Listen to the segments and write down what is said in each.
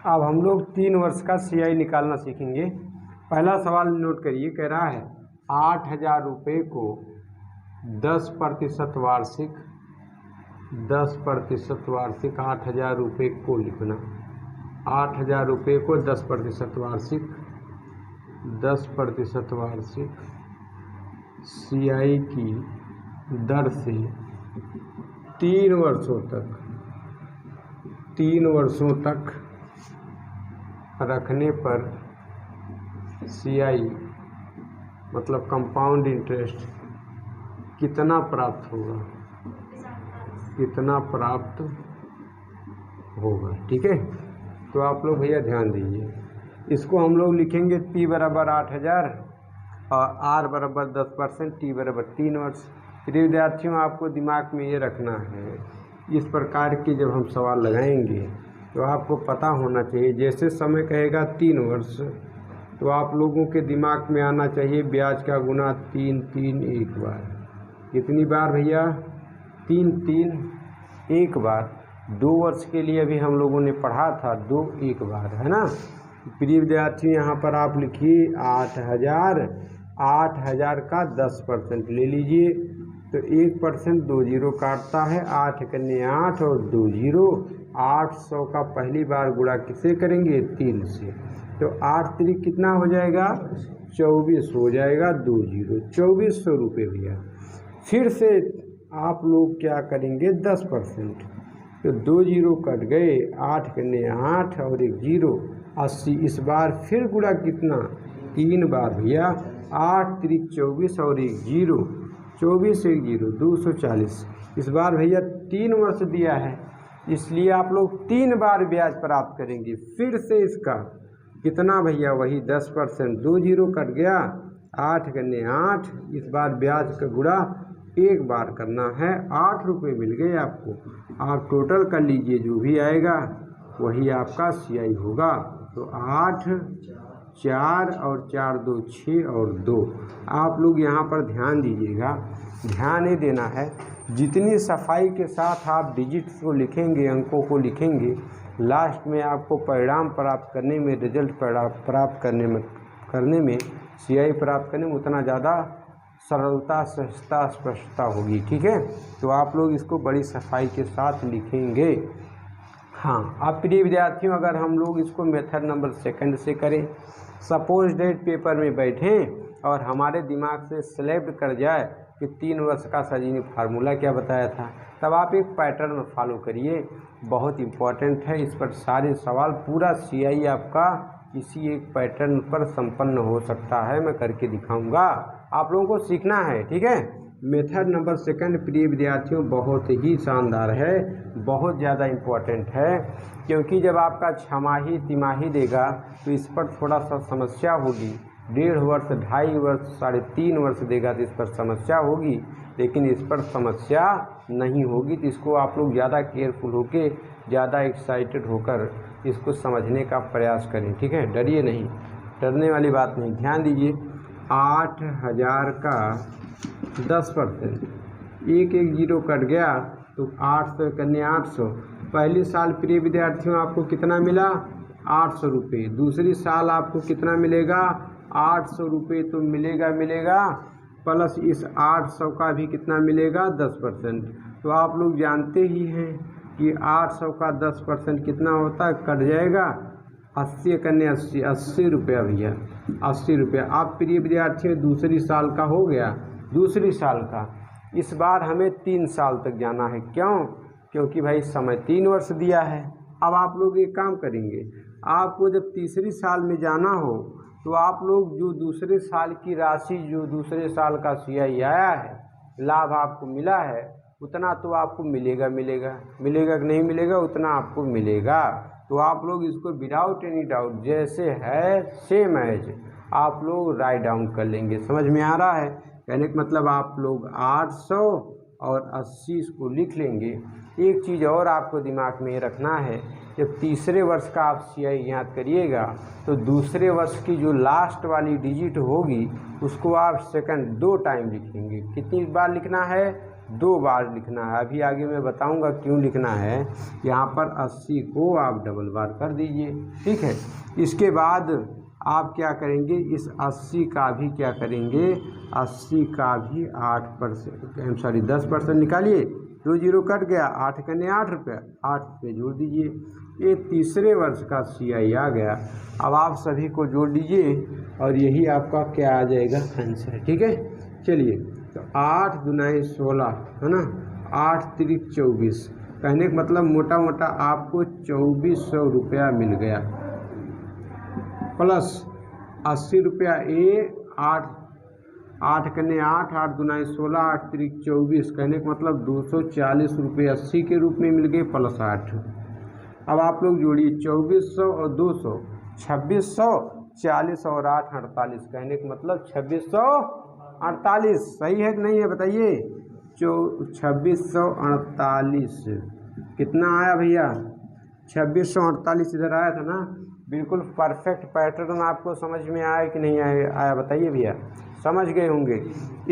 अब हम लोग 3 वर्ष का CI निकालना सीखेंगे। पहला सवाल नोट करिए, कह रहा है 8,000 रुपये को 10% वार्षिक 8,000 रुपये को लिखना। 8,000 रुपये को 10% वार्षिक 10% वार्षिक CI की दर से 3 वर्षों तक रखने पर CI मतलब कंपाउंड इंटरेस्ट कितना प्राप्त होगा। ठीक है, तो आप लोग भैया ध्यान दीजिए। इसको हम लोग लिखेंगे P बराबर 8,000 और R बराबर 10%, T बराबर 3 वर्ष। प्रिय विद्यार्थियों, आपको दिमाग में ये रखना है, इस प्रकार के जब हम सवाल लगाएंगे तो आपको पता होना चाहिए। जैसे समय कहेगा 3 वर्ष, तो आप लोगों के दिमाग में आना चाहिए ब्याज का गुना 3 एक बार। कितनी बार भैया? 3 एक बार। 2 वर्ष के लिए अभी हम लोगों ने पढ़ा था 2 एक बार, है ना। प्रिय विद्यार्थी, यहाँ पर आप लिखिए 8,000 का 10% ले लीजिए, तो 1% 2 जीरो काटता है, 8 कन्ने 8 और 2 जीरो। 800 का पहली बार गुणा किससे करेंगे? 3 से, तो 8 3 कितना हो जाएगा? 24 हो जाएगा, 2 जीरो 2400 रुपये भैया। फिर से आप लोग क्या करेंगे? 10%, तो 2 जीरो कट गए, 8 कन्ने 8 और 1 जीरो 80। इस बार फिर गुणा कितना? 3 बार भैया। 8 3 24 और 1 जीरो 24 1 जीरो 240। इस बार भैया 3 वर्ष दिया है, इसलिए आप लोग 3 बार ब्याज प्राप्त करेंगे। फिर से इसका कितना भैया? वही 10%, 2 जीरो कट गया, 8 कन्ने 8। इस बार ब्याज का गुणा एक बार करना है। 8 रुपये मिल गए आपको। आप टोटल कर लीजिए, जो भी आएगा वही आपका CI होगा। तो 8 4 और 4 2 6 और 2। आप लोग यहाँ पर ध्यान दीजिएगा, ध्यान ये देना है, जितनी सफाई के साथ आप डिजिट्स को लिखेंगे, अंकों को लिखेंगे, लास्ट में आपको परिणाम प्राप्त करने में, रिजल्ट प्राप्त करने में CI प्राप्त करने में उतना ज़्यादा सरलता, सहजता, स्पष्टता होगी। ठीक है, तो आप लोग इसको बड़ी सफाई के साथ लिखेंगे। हाँ, अब प्रिय विद्यार्थियों, अगर हम लोग इसको मेथड नंबर 2 से करें, सपोज डेट पेपर में बैठें और हमारे दिमाग से सेलेक्ट कर जाए कि 3 वर्ष का सर जी ने फार्मूला क्या बताया था, तब आप एक पैटर्न फॉलो करिए, बहुत इम्पॉर्टेंट है। इस पर सारे सवाल, पूरा CI आपका इसी एक पैटर्न पर संपन्न हो सकता है। मैं करके दिखाऊंगा, आप लोगों को सीखना है। ठीक है, मेथड नंबर 2 प्रिय विद्यार्थियों बहुत ही शानदार है, बहुत ज़्यादा इम्पोर्टेंट है, क्योंकि जब आपका छमाही तिमाही देगा तो इस पर थोड़ा सा समस्या होगी। 1.5 वर्ष, 2.5 वर्ष, 3.5 वर्ष देगा तो इस पर समस्या होगी, लेकिन इस पर समस्या नहीं होगी। तो इसको आप लोग ज़्यादा केयरफुल होकर, ज़्यादा एक्साइटेड होकर इसको समझने का प्रयास करें। ठीक है, डरिए नहीं, डरने वाली बात नहीं। ध्यान दीजिए, 8,000 का 10%, 1 जीरो कट गया, तो 800 कन्ने 800। पहली साल प्रिय विद्यार्थियों आपको कितना मिला? 800 रुपये। दूसरी साल आपको कितना मिलेगा? 800 रुपये तो मिलेगा, प्लस इस 800 का भी कितना मिलेगा? 10%। तो आप लोग जानते ही हैं कि 800 का 10% कितना होता है? कट जाएगा, 80 कन्ने 80, 80 रुपया भैया, 80 रुपया। आप प्रिय विद्यार्थियों दूसरी साल का हो गया, दूसरी साल का। इस बार हमें 3 साल तक जाना है। क्यों? क्योंकि भाई समय 3 वर्ष दिया है। अब आप लोग एक काम करेंगे, आपको जब तीसरी साल में जाना हो तो आप लोग जो दूसरे साल की राशि, जो दूसरे साल का CI आया है, लाभ आपको मिला है, उतना तो आपको मिलेगा कि नहीं मिलेगा? उतना आपको मिलेगा। तो आप लोग इसको विदाउट एनी डाउट, जैसे है सेम एज, आप लोग राइट डाउन कर लेंगे। समझ में आ रहा है? कहने का मतलब आप लोग 800 और 80 इसको लिख लेंगे। एक चीज़ और आपको दिमाग में रखना है, जब तीसरे वर्ष का आप CI याद करिएगा तो दूसरे वर्ष की जो लास्ट वाली डिजिट होगी उसको आप 2 टाइम लिखेंगे। कितनी बार लिखना है? 2 बार लिखना है। अभी आगे मैं बताऊंगा क्यों लिखना है। यहाँ पर 80 को आप डबल बार कर दीजिए, ठीक है। इसके बाद आप क्या करेंगे, इस 80 का भी क्या करेंगे, 80 का भी 8% 10% निकालिए। 2 जीरो कट गया, 8 कने 8 रुपया, 8 पे जोड़ दीजिए। ये तीसरे वर्ष का CI आ गया। अब आप सभी को जोड़ लीजिए और यही आपका क्या आ जाएगा, आंसर, ठीक है। चलिए, तो 8 दूनाई 16 है ना, 8 तिरिक 24, कहने का मतलब मोटा मोटा आपको 2400 रुपया मिल गया, प्लस 80 रुपया ए 8 कने 8, 8 दूनाई 16, 8 तिरिक 24, कहने का मतलब 240 रुपये 80 के रूप में मिल गए, प्लस 8। अब आप लोग जोड़िए 2400 और 200, 2600, 40 और 8 48, कहने का मतलब 2648। सही है कि नहीं है बताइए। 2648 कितना आया भैया, 2648 इधर आया था ना। बिल्कुल परफेक्ट पैटर्न आपको समझ में आया कि नहीं आया बताइए भैया, समझ गए होंगे।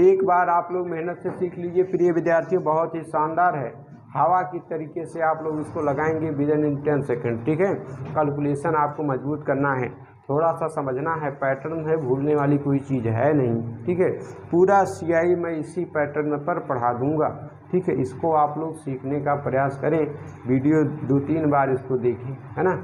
एक बार आप लोग मेहनत से सीख लीजिए प्रिय विद्यार्थियों, बहुत ही शानदार है। हवा की तरीके से आप लोग इसको लगाएंगे विदिन इन 10 सेकेंड, ठीक है। कैलकुलेशन आपको मजबूत करना है, थोड़ा सा समझना है, पैटर्न है, भूलने वाली कोई चीज़ है नहीं, ठीक है। पूरा CI मैं इसी पैटर्न पर पढ़ा दूंगा, ठीक है। इसको आप लोग सीखने का प्रयास करें, वीडियो 2-3 बार इसको देखें, है ना,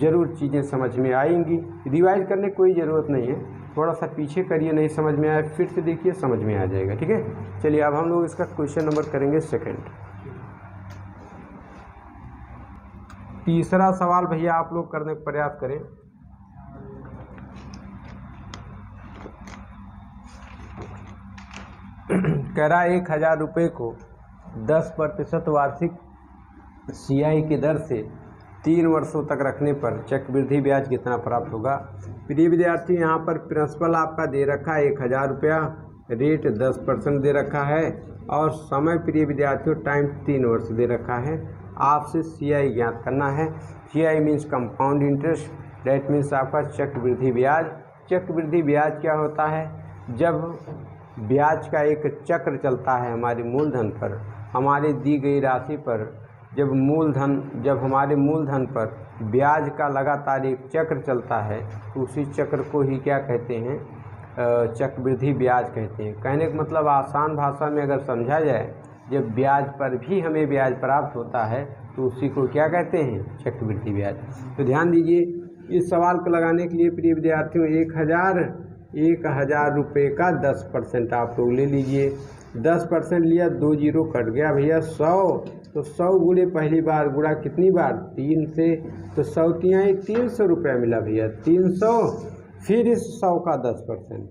ज़रूर चीज़ें समझ में आएंगी। रिवाइज करने की कोई ज़रूरत नहीं है, थोड़ा सा पीछे करिए, नहीं समझ में आया फिर से देखिए, समझ में आ जाएगा, ठीक है। चलिए अब हम लोग इसका क्वेश्चन नंबर करेंगे सेकंड। तीसरा सवाल भैया आप लोग करने का प्रयास करें। कह रहा 1000 रुपये को 10% वार्षिक CI की दर से 3 वर्षों तक रखने पर चक्रवृद्धि ब्याज कितना प्राप्त होगा। प्रिय विद्यार्थी, यहाँ पर प्रिंसिपल आपका दे रखा है 1000 रुपया, रेट 10% दे रखा है और समय प्रिय विद्यार्थियों टाइम 3 वर्ष दे रखा है। आपसे CI ज्ञात करना है। CI means compound interest, that means आपका चक्रवृद्धि ब्याज। चक्रवृद्धि ब्याज क्या होता है, जब ब्याज का एक चक्र चलता है हमारे मूलधन पर, हमारी दी गई राशि पर, जब हमारे मूलधन पर ब्याज का लगातार एक चक्र चलता है तो उसी चक्र को ही क्या कहते हैं, चक्रवृद्धि ब्याज कहते हैं। कहने का मतलब आसान भाषा में अगर समझा जाए, जब ब्याज पर भी हमें ब्याज प्राप्त होता है तो उसी को क्या कहते हैं, चक्रवृद्धि ब्याज। तो ध्यान दीजिए, इस सवाल को लगाने के लिए प्रिय विद्यार्थियों 1000 रुपये का 10% आप लोग ले लीजिए। 10% लिया, 2 जीरो कट गया भैया 100, तो 100 गुणे पहली बार गुणा कितनी बार, 3 से, तो 100 तिहाई 300 रुपया मिला भैया, 300, फिर इस 100 का 10%,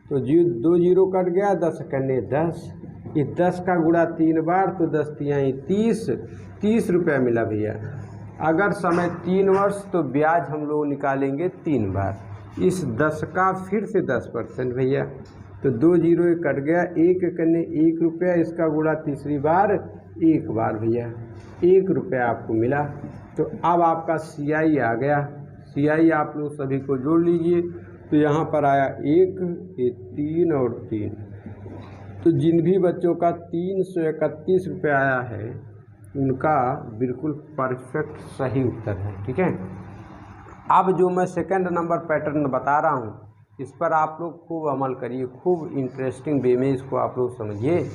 तो 2 जीरो कट गया, 10 कन्ने 10, ये 10 का गुणा 3 बार, तो 10 तिहाई 30 रुपया मिला भैया। अगर समय 3 वर्ष तो ब्याज हम लोग निकालेंगे 3 बार, इस 10 का फिर से 10% भैया, तो 2 जीरो कट गया, 1 कन्ने 1 रुपया, इसका गुणा तीसरी बार 1 बार भैया, 1 रुपया आपको मिला। तो अब आपका CI आ गया। CI आप लोग सभी को जोड़ लीजिए, तो यहाँ पर आया 1, ये 3 और 3, तो जिन भी बच्चों का 331 रुपये आया है उनका बिल्कुल परफेक्ट सही उत्तर है, ठीक है। अब जो मैं सेकंड नंबर पैटर्न बता रहा हूँ, इस पर आप लोग खूब अमल करिए, खूब इंटरेस्टिंग वे में इसको आप लोग समझिए,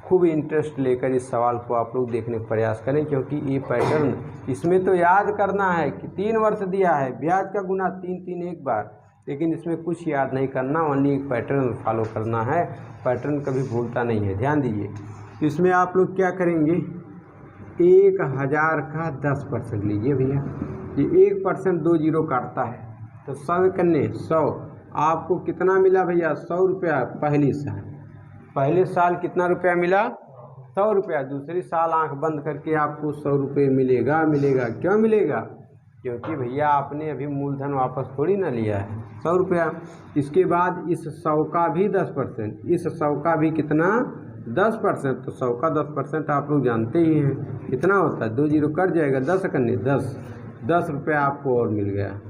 खूब इंटरेस्ट लेकर इस सवाल को आप लोग देखने का प्रयास करें, क्योंकि ये पैटर्न इसमें तो याद करना है कि 3 वर्ष दिया है, ब्याज का गुना 3 एक बार, लेकिन इसमें कुछ याद नहीं करना, ओनली एक पैटर्न फॉलो करना है, पैटर्न कभी भूलता नहीं है। ध्यान दीजिए, इसमें आप लोग क्या करेंगे, 1000 का 10% लीजिए भैया, ये 1% 2 जीरो काटता है, तो 100 कन्ने 100, आपको कितना मिला भैया, 100 रुपया पहले साल कितना रुपया मिला, 100 रुपया। दूसरी साल आंख बंद करके आपको 100 रुपये मिलेगा। क्यों मिलेगा, क्योंकि भैया आपने अभी मूलधन वापस थोड़ी ना लिया है, 100 रुपया। इसके बाद इस 100 का भी 10%, इस 100 का भी कितना, 10%, तो 100 का 10% आप लोग जानते ही हैं कितना होता है, 2 जीरो कट जाएगा, 10 कन्ने 10 रुपया आपको और मिल गया।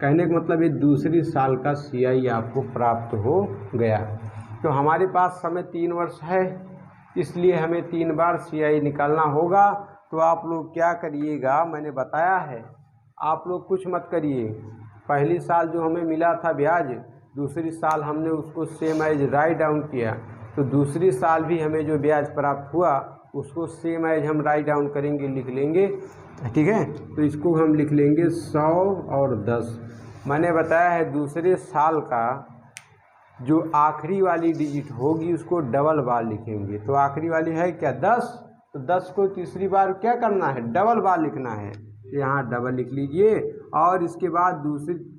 कहने का मतलब ये दूसरी साल का CI आपको प्राप्त हो गया। तो हमारे पास समय 3 वर्ष है, इसलिए हमें 3 बार CI निकालना होगा। तो आप लोग क्या करिएगा, मैंने बताया है, आप लोग कुछ मत करिए। पहली साल जो हमें मिला था ब्याज, दूसरी साल हमने उसको सेम एज राइट डाउन किया, तो दूसरी साल भी हमें जो ब्याज प्राप्त हुआ उसको सेम एज हम राइट डाउन करेंगे, लिख लेंगे, ठीक है। तो इसको हम लिख लेंगे 100 और 10। मैंने बताया है दूसरे साल का जो आखिरी वाली डिजिट होगी उसको डबल बार लिखेंगे। तो आखिरी वाली है क्या 10, तो 10 को तीसरी बार क्या करना है, डबल बार लिखना है। तो यहाँ डबल लिख लीजिए। और इसके बाद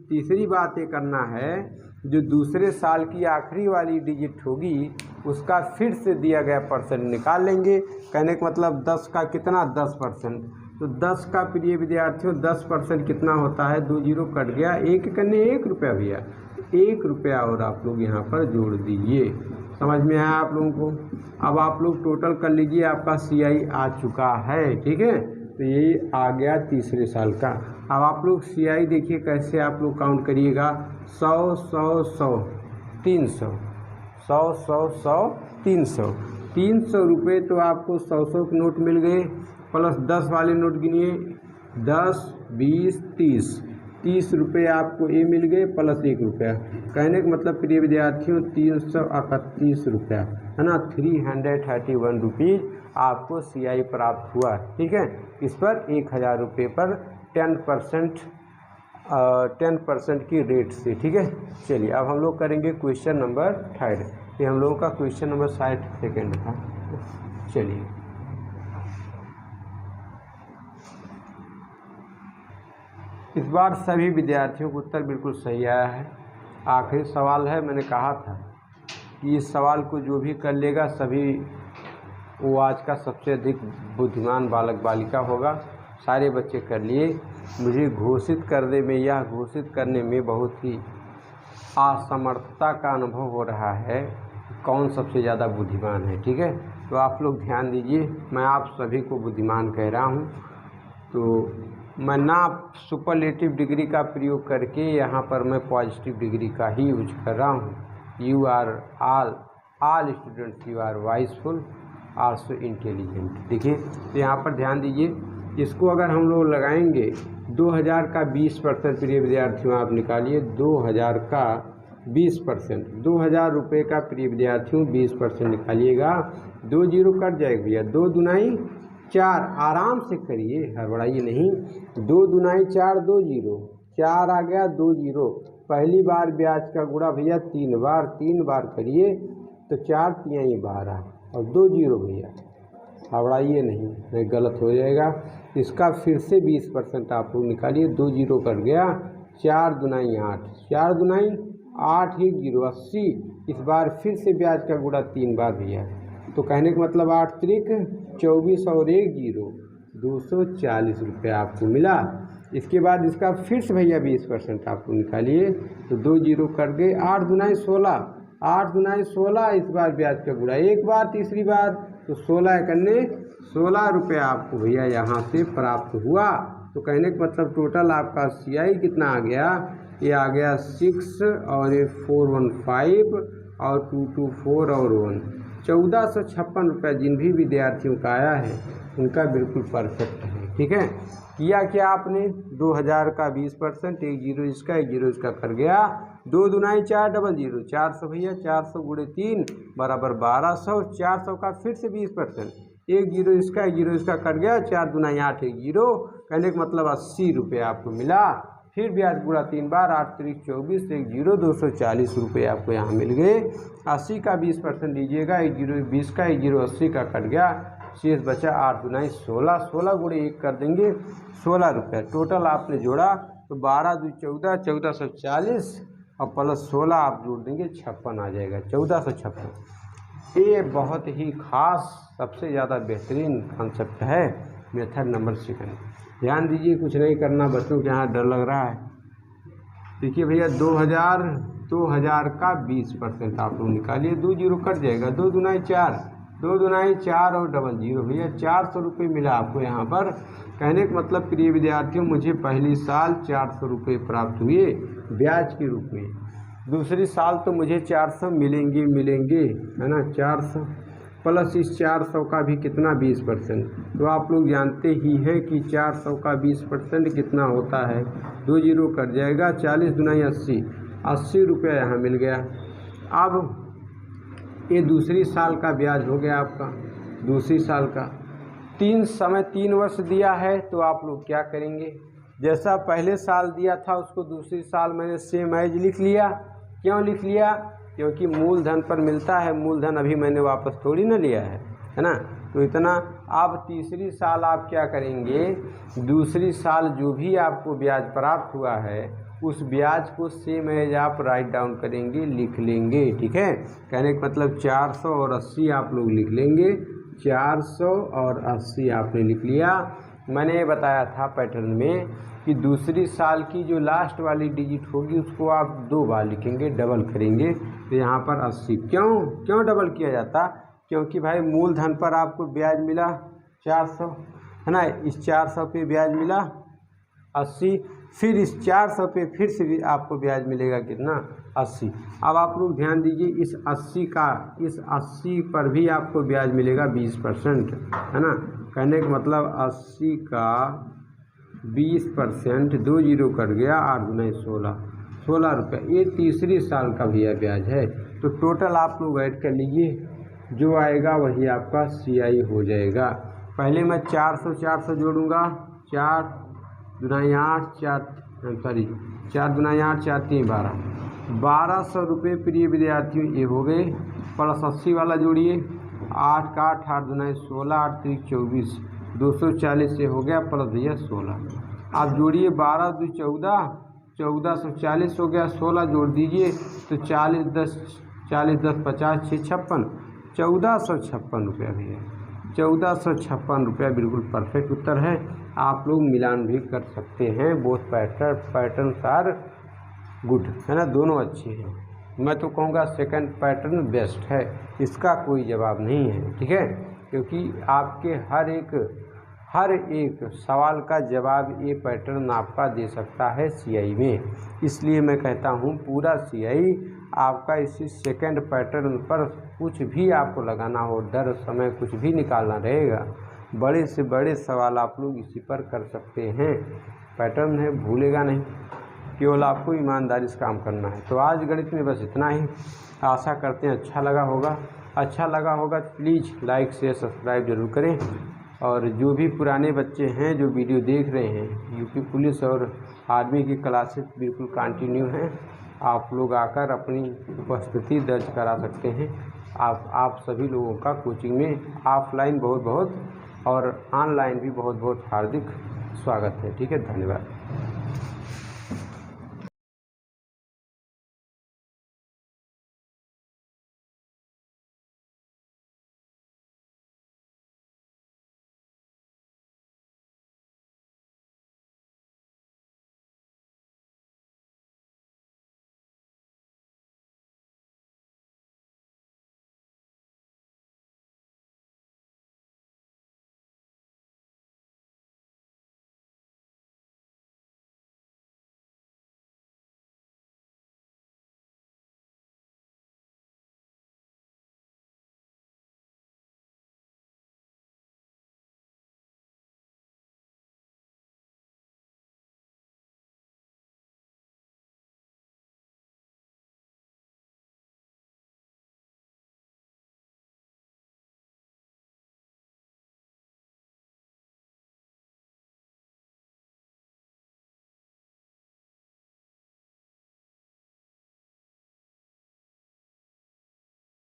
तीसरी बात ये करना है, जो दूसरे साल की आखिरी वाली डिजिट होगी उसका फिर से दिया गया परसेंट निकाल लेंगे। कहने का मतलब 10 का कितना 10%, तो 10 का प्रिय विद्यार्थियों 10% कितना होता है, 2 जीरो कट गया, 1 करने 1 रुपया भैया, 1 रुपया और आप लोग यहाँ पर जोड़ दीजिए। समझ में आया आप लोगों को। अब आप लोग टोटल कर लीजिए, आपका CI आ चुका है, ठीक है। तो यही आ गया तीसरे साल का। अब आप लोग CI देखिए कैसे आप लोग काउंट करिएगा, 100 100 100 300, 100 100 100 300, 300 रुपये। तो आपको 100 के नोट मिल गए, प्लस 10 वाले नोट गिनिए, 10 20 30 रुपये आपको ये मिल गए, प्लस 1 रुपया। कहने का मतलब प्रिय विद्यार्थियों 331 रुपया, है ना, 331 रुपीज़ आपको CI प्राप्त हुआ, ठीक है। इस पर 1000 रुपये पर 10% की रेट से, ठीक है। चलिए अब हम लोग करेंगे क्वेश्चन नंबर 3। ये हम लोगों का क्वेश्चन नंबर 60 सेकेंड था। चलिए इस बार सभी विद्यार्थियों को उत्तर बिल्कुल सही आया है। आखिरी सवाल है, मैंने कहा था कि इस सवाल को जो भी कर लेगा सभी वो आज का सबसे अधिक बुद्धिमान बालक बालिका होगा। सारे बच्चे कर लिए। मुझे घोषित करने में या घोषित करने में बहुत ही असमर्थता का अनुभव हो रहा है, कौन सबसे ज़्यादा बुद्धिमान है, ठीक है। तो आप लोग ध्यान दीजिए, मैं आप सभी को बुद्धिमान कह रहा हूँ। तो मैं ना सुपरलेटिव डिग्री का प्रयोग करके यहाँ पर मैं पॉजिटिव डिग्री का ही यूज कर रहा हूँ। You are all students you are wiseful also intelligent. देखिए तो यहाँ पर ध्यान दीजिए, इसको अगर हम लोग लगाएंगे 2000 का 20% प्रिय विद्यार्थियों आप निकालिए, 2000 का 20%, 2000 रुपये का प्रिय विद्यार्थियों 20% निकालिएगा, 2 जीरो कट जाएगा भैया, 2 दूनाई 4, आराम से करिए, हड़बड़ाइए नहीं, 2 दूनाई 4, 2 जीरो, 4 आ गया, 2 जीरो। पहली बार ब्याज का गुणा भैया 3 बार करिए, तो 4 तिहाई 12 और 2 जीरो भैया, हड़बड़ाइए नहीं गलत हो जाएगा। इसका फिर से 20% आप लोग निकालिए, 2 जीरो कट गया, 4 दूनाई 8, 4 दूनाई 8 1 जीरो 80। इस बार फिर से ब्याज का गुणा 3 बार भैया, तो कहने का मतलब 8 त्रिक 24 और 1 जीरो 240 रुपये आपको मिला। इसके बाद इसका फिर से भैया 20% आपको निकालिए, तो 2 जीरो कट गए, 8 दूनाई 16, 8 दूनाई 16। इस बार ब्याज का गुणा 1 बार, तीसरी बार, तो 16 करने 16 रुपये आपको भैया यहाँ से प्राप्त हुआ। तो कहने का मतलब टोटल आपका CI कितना आ गया, ये आ गया 6 और ये 415 और 224 और 1, 1456 रुपये जिन भी विद्यार्थियों का आया है उनका बिल्कुल परफेक्ट है, ठीक है। किया क्या आपने, 2000 का 20%, 1 जीरो इसका 1 जीरो इसका कर गया, 2 दूनाई 4 डबल जीरो 400 भैया, 400 गुणे 3 बराबर 1200, 400 का फिर से 20%, 1 जीरो इसका 1 जीरो इसका कट गया, 4 दूनाई 8 1 जीरो, कहने का मतलब 80 रुपये आपको मिला। फिर ब्याज गुणा 3 बार, 8 त्रिक 24, 1 जीरो 240 रुपये आपको यहाँ मिल गए। 80 का 20% लीजिएगा, 1 जीरो 20 का 1 जीरो 80 का कट गया, शेष बचा 8 दूनाई 16, 16 गुणे 1 कर देंगे 16 रुपये। टोटल आपने जोड़ा तो 12 2 14, 1440 और प्लस 16 आप जोड़ देंगे 56 आ जाएगा, 1456। ये बहुत ही खास सबसे ज़्यादा बेहतरीन कॉन्सेप्ट है मेथड नंबर 2। ध्यान दीजिए, कुछ नहीं करना, बच्चों के यहाँ डर लग रहा है। देखिए भैया 2000 का 20% आप लोग निकालिए, 2 जीरो कट जाएगा, 2 दूनाई 4, 2 दूनाई 4 और डबल जीरो भैया, 400 रुपये मिला आपको यहाँ पर। कहने का मतलब प्रिय विद्यार्थियों मुझे पहली साल 400 रुपये प्राप्त हुए ब्याज के रूप में, दूसरी साल तो मुझे 400 मिलेंगे, है ना, 400। प्लस इस 400 का भी कितना 20%। तो आप लोग जानते ही हैं कि 400 का 20% कितना होता है, 2 जीरो कट जाएगा, 40 दूनी 80, 80 रुपया यहाँ मिल गया। अब ये दूसरी साल का ब्याज हो गया आपका, दूसरी साल का 3 वर्ष दिया है। तो आप लोग क्या करेंगे, जैसा पहले साल दिया था उसको दूसरी साल मैंने सेम एज लिख लिया। क्यों लिख लिया, क्योंकि मूलधन पर मिलता है, मूलधन अभी मैंने वापस थोड़ी ना लिया है ना। तो इतना। अब तीसरी साल आप क्या करेंगे, दूसरी साल जो भी आपको ब्याज प्राप्त हुआ है उस ब्याज को सेम एज आप राइट डाउन करेंगे, लिख लेंगे। ठीक है, कहने का मतलब 400 और 80 आप लोग लिख लेंगे, 400 और 80 आपने लिख लिया। मैंने ये बताया था पैटर्न में कि दूसरी साल की जो लास्ट वाली डिजिट होगी उसको आप 2 बार लिखेंगे, डबल करेंगे। तो यहाँ पर 80 क्यों डबल किया जाता, क्योंकि भाई मूलधन पर आपको ब्याज मिला 400 है ना, इस 400 पे ब्याज मिला 80, फिर इस 400 पे फिर से भी आपको ब्याज मिलेगा कितना 80। अब आप लोग ध्यान दीजिए, इस 80 पर भी आपको ब्याज मिलेगा 20%, है ना। कहने का मतलब 80 का 20%, 2 जीरो कट गया, 8 दूनी 16 रुपये। ये तीसरी साल का भैया ब्याज है। तो टोटल आप लोग ऐड कर लीजिए, जो आएगा वही आपका CI हो जाएगा। पहले मैं 400 जोड़ूंगा, 4 दूनी 8, 4 दूनी 8, 4 3 12, 1200 रुपये प्रिय विद्यार्थियों ये हो गए। प्लस 80 वाला जोड़िए, 8 का 8, 8 दूनी 16, 8 3 24, 240 से हो गया, प्लस भैया 16। आप जोड़िए 12 2 14, 1440 हो गया, 16 जोड़ दीजिए तो 40 10 50 6 56, 1456 रुपया भैया, 1456 रुपया बिल्कुल परफेक्ट उत्तर है। आप लोग मिलान भी कर सकते हैं, बोथ पैटर्न्स आर गुड, है ना, दोनों अच्छे हैं। मैं तो कहूँगा सेकंड पैटर्न बेस्ट है, इसका कोई जवाब नहीं है। ठीक है, क्योंकि आपके हर एक सवाल का जवाब ये पैटर्न आपका दे सकता है CI में। इसलिए मैं कहता हूँ पूरा CI आपका इसी सेकंड पैटर्न पर कुछ भी आपको लगाना हो, डर समय कुछ भी निकालना रहेगा, बड़े से बड़े सवाल आप लोग इसी पर कर सकते हैं। पैटर्न है, भूलेगा नहीं, केवल आपको ईमानदारी से काम करना है। तो आज गणित में बस इतना ही। आशा करते हैं अच्छा लगा होगा। प्लीज़ लाइक शेयर सब्सक्राइब जरूर करें। और जो भी पुराने बच्चे हैं जो वीडियो देख रहे हैं, यूपी पुलिस और आर्मी की क्लासेस बिल्कुल कंटिन्यू हैं, आप लोग आकर अपनी उपस्थिति दर्ज करा सकते हैं। आप सभी लोगों का कोचिंग में ऑफलाइन बहुत और ऑनलाइन भी बहुत हार्दिक स्वागत है। ठीक है, धन्यवाद।